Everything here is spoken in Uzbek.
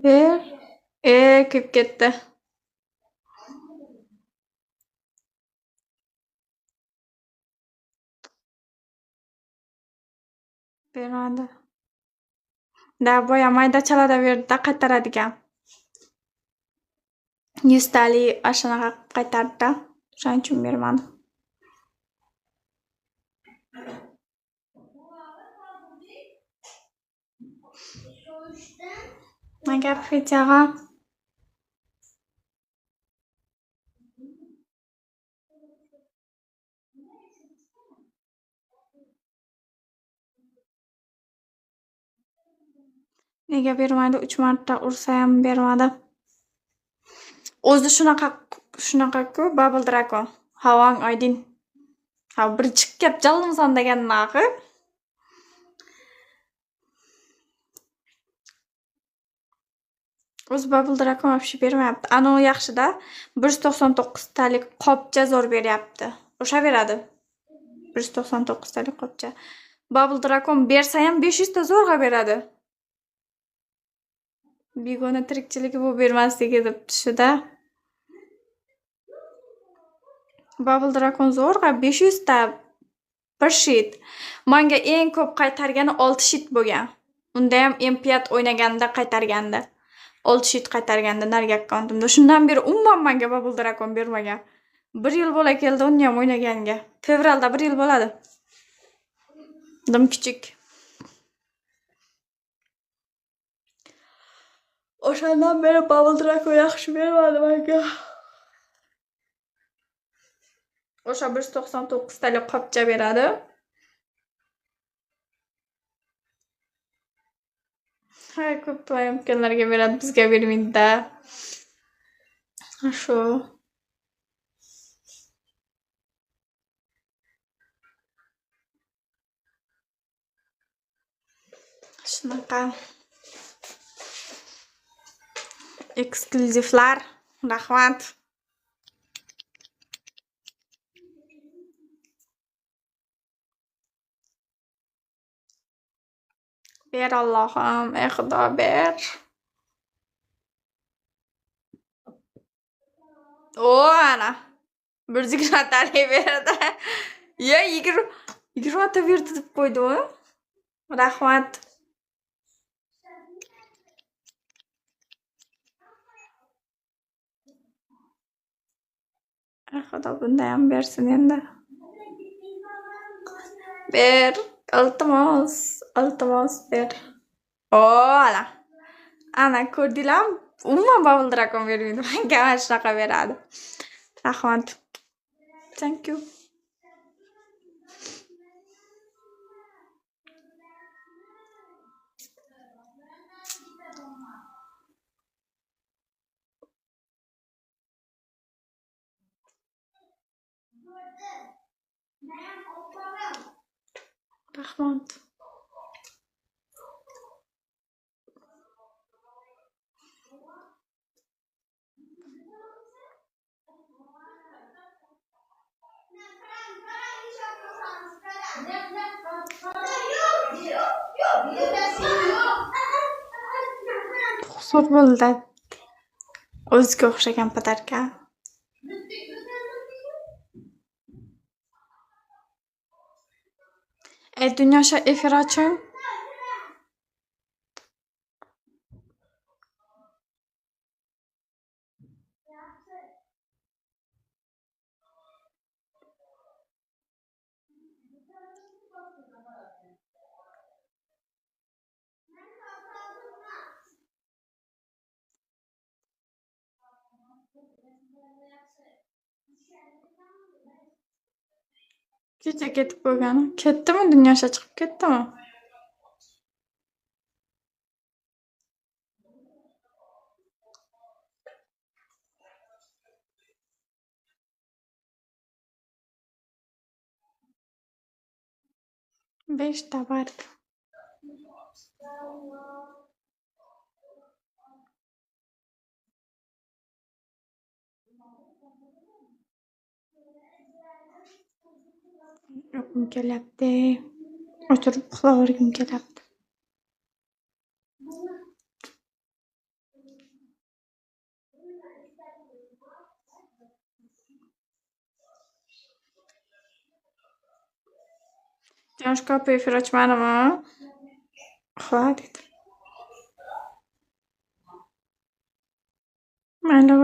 Ber. Kuyib ketdi. Bermadi. Da boya mayda chalada berdi-da qaytaradigan. 100 talik ashanaqa qilib qaytardi-da. O'shaning uchun bermadi. Nega Fetiha? Nega bermadi? 3 marta ursa ham bermadi. O'zi shunaqa-ku Bubble Dragon. Havang oydin. Ha bir chiqib kelib jallimsan degannaqa. O'zi Bubble Dragon вообще bermayapti. Ano yaxshi-da. 199 talik qopcha zo'r beryapti. O'sha beradi. 199 talik qopcha. Bubble Dragon bersa ham 500 ta zo'rg'a beradi. Begona tirikchiligi bu bermasligi deb shu-da. Bubble Dragon zo'rg'a 500 ta bir shit. Menga eng ko'p qaytargani 6 shit bo'lgan. Unda ham MP5 o'ynaganda qaytarganda. 6 shit qaytarganda narigi akkauntimda. Shundan beri umuman menga Bubble Dragon bermagan. 1 yil bo'la keldi uni ham o'ynaganiga. Fevralda 1 yil bo'ladi. Dim kichik. O'shandan beri Bubble Dragon yaxshi bermadi menga. O'sha 199 talik qopcha beradi. Hay ko'p imkonlarga beradi, bizga bermaydi-da. Shu. Shunaqa ekskluzivlar. Rahmat. Ber Allohim, ey Xudo ber. Ana. 120 talik berdi. Ya 20 ta berdi deb qo'ydim. Rahmat. Xudo bunda ham bersin endi. Ber, iltimos ber. Ana. Ana ko'rdinglarmi? Umuman Bubble Dragon bermaydi. Menga mana shunaqa beradi. Rahmat. Thank you. Rahmat. Xursand bo'ldi. O'ziga o'xshagan podarka. Dunyosha efir oching. Kecha ketib bo'lgani. Ketdimi? Dunyosha chiqib ketdimi? Beshta bor. Uyqum kelyapti. O'tirib uxlavorgim kelyapti. Yoshko'p efir ochmadimi? Ha dedi. Mayli.